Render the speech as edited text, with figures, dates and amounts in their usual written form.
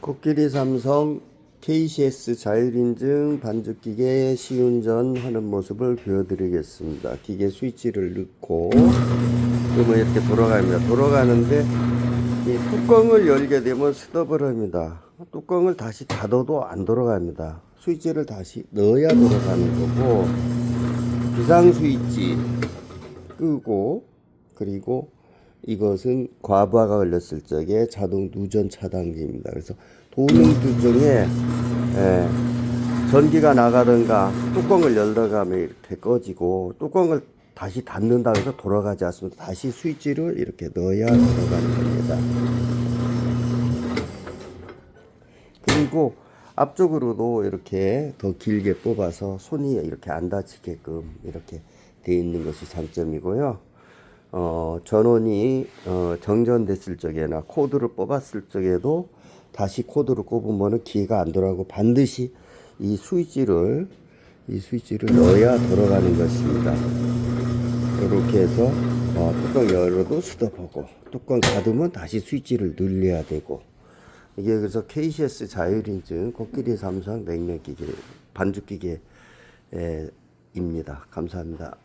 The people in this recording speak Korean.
코끼리 삼성 KCS 자율인증 반죽기계 시운전 하는 모습을 보여드리겠습니다. 기계 스위치를 넣고 그러면 이렇게 돌아갑니다. 돌아가는데 이 뚜껑을 열게 되면 스톱을 합니다. 뚜껑을 다시 닫아도 안 돌아갑니다. 스위치를 다시 넣어야 돌아가는 거고, 비상 스위치 끄고, 그리고 이것은 과부하가 걸렸을 적에 자동 누전 차단기입니다. 그래서 도능기 중에 전기가 나가든가 뚜껑을 열다가 이렇게 꺼지고, 뚜껑을 다시 닫는다 해서 돌아가지 않습니다. 다시 스위치를 이렇게 넣어야 돌아가는 겁니다. 그리고 앞쪽으로도 이렇게 더 길게 뽑아서 손이 이렇게 안 다치게끔 이렇게 되어 있는 것이 장점이고요. 전원이 정전됐을 적에나 코드를 뽑았을 적에도 다시 코드를 꼽으면 기회가 안 돌아가고 반드시 이 스위치를 넣어야 돌아가는 것입니다. 이렇게 해서 뚜껑 열어도 스톱하고, 뚜껑 닫으면 다시 스위치를 늘려야 되고, 이게 그래서 KCS 자율인증 코끼리 삼성 냉면기계 반죽기계입니다. 감사합니다.